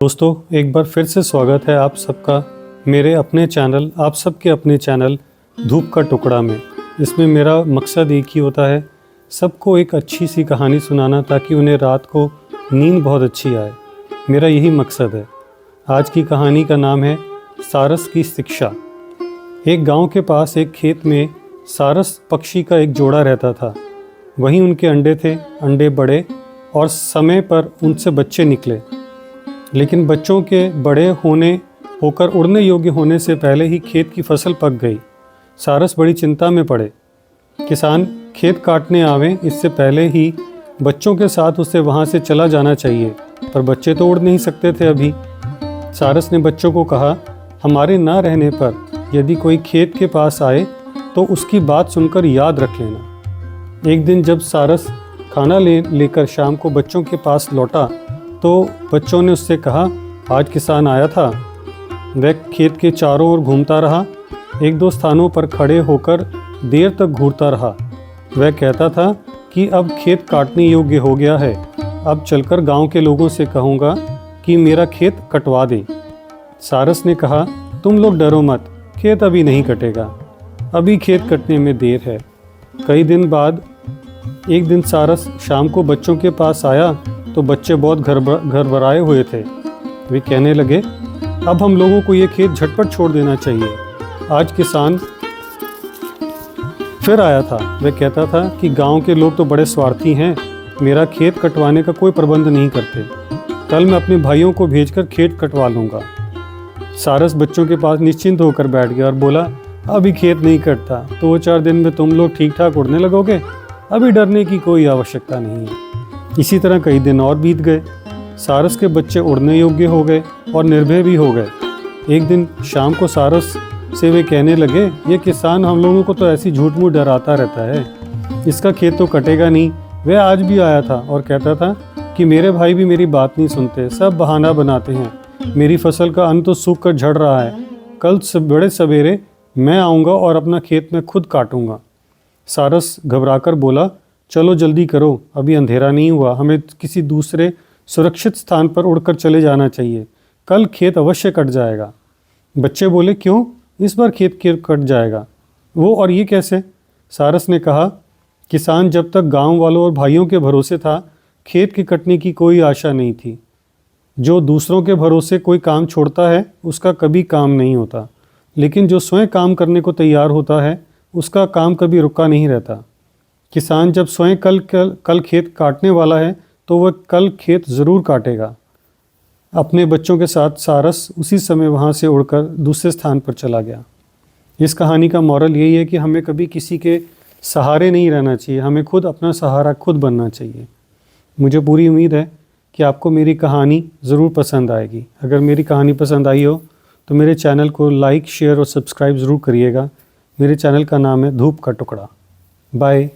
दोस्तों, एक बार फिर से स्वागत है आप सबका मेरे अपने चैनल, आप सबके अपने चैनल धूप का टुकड़ा में। इसमें मेरा मकसद एक ही होता है, सबको एक अच्छी सी कहानी सुनाना ताकि उन्हें रात को नींद बहुत अच्छी आए। मेरा यही मकसद है। आज की कहानी का नाम है सारस की शिक्षा। एक गांव के पास एक खेत में सारस पक्षी का एक जोड़ा रहता था। वहीं उनके अंडे थे, अंडे बड़े और समय पर उनसे बच्चे निकले। लेकिन बच्चों के बड़े होकर उड़ने योग्य होने से पहले ही खेत की फसल पक गई। सारस बड़ी चिंता में पड़े। किसान खेत काटने आवे इससे पहले ही बच्चों के साथ उसे वहाँ से चला जाना चाहिए, पर बच्चे तो उड़ नहीं सकते थे अभी। सारस ने बच्चों को कहा, हमारे ना रहने पर यदि कोई खेत के पास आए तो उसकी बात सुनकर याद रख लेना। एक दिन जब सारस खाना लेकर शाम को बच्चों के पास लौटा तो बच्चों ने उससे कहा, आज किसान आया था। वह खेत के चारों ओर घूमता रहा, एक दो स्थानों पर खड़े होकर देर तक घूरता रहा। वह कहता था कि अब खेत काटने योग्य हो गया है, अब चलकर गांव के लोगों से कहूँगा कि मेरा खेत कटवा दें। सारस ने कहा, तुम लोग डरो मत, खेत अभी नहीं कटेगा, अभी खेत कटने में देर है। कई दिन बाद एक दिन सारस शाम को बच्चों के पास आया तो बच्चे बहुत घबराए हुए थे। वे कहने लगे, अब हम लोगों को ये खेत झटपट छोड़ देना चाहिए। आज किसान फिर आया था। वह कहता था कि गांव के लोग तो बड़े स्वार्थी हैं, मेरा खेत कटवाने का कोई प्रबंध नहीं करते। कल मैं अपने भाइयों को भेजकर खेत कटवा लूँगा। सारस बच्चों के पास निश्चिंत होकर बैठ गया और बोला, अभी खेत नहीं कटता, 2-4 दिन में तुम लोग ठीक ठाक उड़ने लगोगे, अभी डरने की कोई आवश्यकता नहीं है। इसी तरह कई दिन और बीत गए। सारस के बच्चे उड़ने योग्य हो गए और निर्भय भी हो गए। एक दिन शाम को सारस से वे कहने लगे, ये किसान हम लोगों को तो ऐसी झूठ मूठ डराता रहता है, इसका खेत तो कटेगा नहीं। वह आज भी आया था और कहता था कि मेरे भाई भी मेरी बात नहीं सुनते, सब बहाना बनाते हैं, मेरी फसल का अन्न तो सूख कर झड़ रहा है, कल बड़े सवेरे मैं आऊँगा और अपना खेत में खुद काटूँगा। सारस घबराकर बोला, चलो जल्दी करो, अभी अंधेरा नहीं हुआ, हमें किसी दूसरे सुरक्षित स्थान पर उड़कर चले जाना चाहिए, कल खेत अवश्य कट जाएगा। बच्चे बोले, क्यों, इस बार खेत कट जाएगा? वो और ये कैसे? सारस ने कहा, किसान जब तक गांव वालों और भाइयों के भरोसे था, खेत के कटने की कोई आशा नहीं थी। जो दूसरों के भरोसे कोई काम छोड़ता है उसका कभी काम नहीं होता, लेकिन जो स्वयं काम करने को तैयार होता है उसका काम कभी रुका नहीं रहता। किसान जब स्वयं कल खेत काटने वाला है तो वह कल खेत ज़रूर काटेगा। अपने बच्चों के साथ सारस उसी समय वहाँ से उड़कर दूसरे स्थान पर चला गया। इस कहानी का मॉरल यही है कि हमें कभी किसी के सहारे नहीं रहना चाहिए, हमें खुद अपना सहारा खुद बनना चाहिए। मुझे पूरी उम्मीद है कि आपको मेरी कहानी ज़रूर पसंद आएगी। अगर मेरी कहानी पसंद आई हो तो मेरे चैनल को लाइक, शेयर और सब्सक्राइब ज़रूर करिएगा। मेरे चैनल का नाम है धूप का टुकड़ा। बाय।